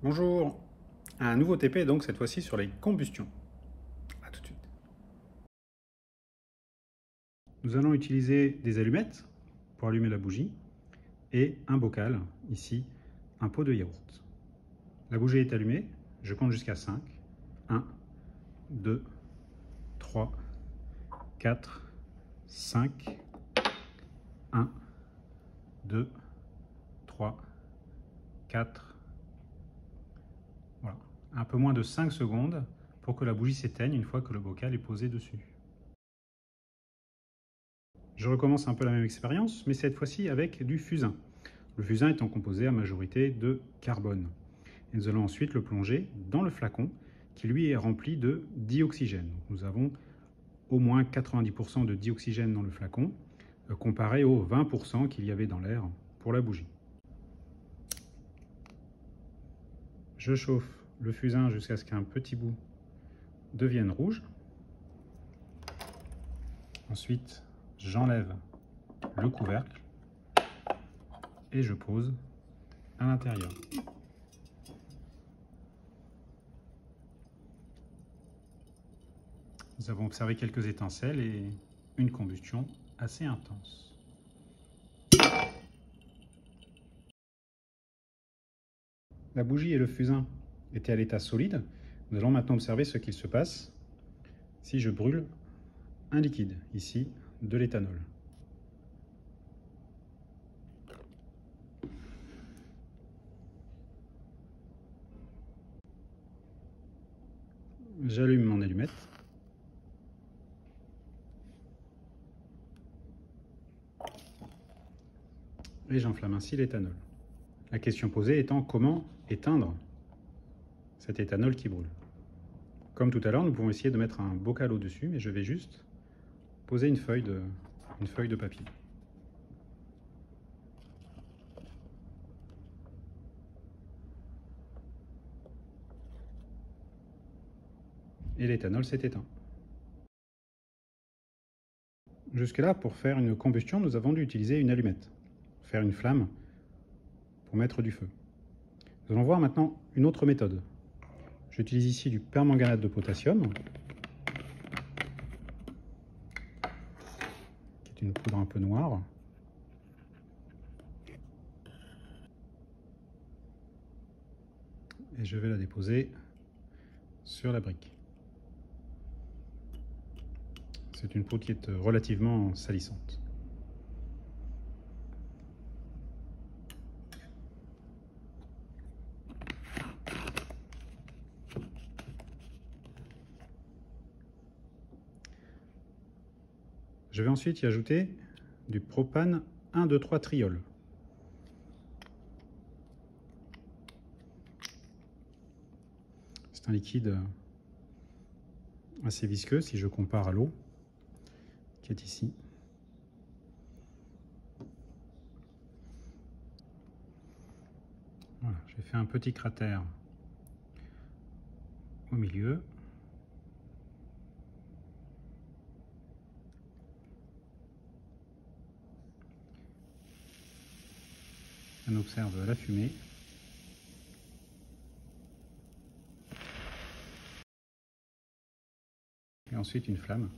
Bonjour, un nouveau TP donc cette fois-ci sur les combustions. A tout de suite. Nous allons utiliser des allumettes pour allumer la bougie et un bocal, ici un pot de yaourt. La bougie est allumée, je compte jusqu'à 5. 1, 2, 3, 4, 5. 1, 2, 3, 4. Voilà, un peu moins de 5 secondes pour que la bougie s'éteigne une fois que le bocal est posé dessus. Je recommence un peu la même expérience, mais cette fois-ci avec du fusain. Le fusain étant composé à majorité de carbone. Et nous allons ensuite le plonger dans le flacon qui lui est rempli de dioxygène. Nous avons au moins 90% de dioxygène dans le flacon, comparé aux 20% qu'il y avait dans l'air pour la bougie. Je chauffe le fusain jusqu'à ce qu'un petit bout devienne rouge. Ensuite, j'enlève le couvercle et je pose à l'intérieur. Nous avons observé quelques étincelles et une combustion assez intense. La bougie et le fusain étaient à l'état solide. Nous allons maintenant observer ce qu'il se passe si je brûle un liquide, ici de l'éthanol. J'allume mon allumette. Et j'enflamme ainsi l'éthanol. La question posée étant comment éteindre cet éthanol qui brûle. Comme tout à l'heure, nous pouvons essayer de mettre un bocal au-dessus, mais je vais juste poser une feuille de papier. Et l'éthanol s'est éteint. Jusque-là, pour faire une combustion, nous avons dû utiliser une allumette, faire une flamme pour mettre du feu. Nous allons voir maintenant une autre méthode. J'utilise ici du permanganate de potassium, qui est une poudre un peu noire. Et je vais la déposer sur la brique. C'est une poudre qui est relativement salissante. Je vais ensuite y ajouter du propane 1, 2, 3 triol. C'est un liquide assez visqueux si je compare à l'eau qui est ici. Voilà, j'ai fait un petit cratère au milieu. On observe la fumée. Et ensuite une flamme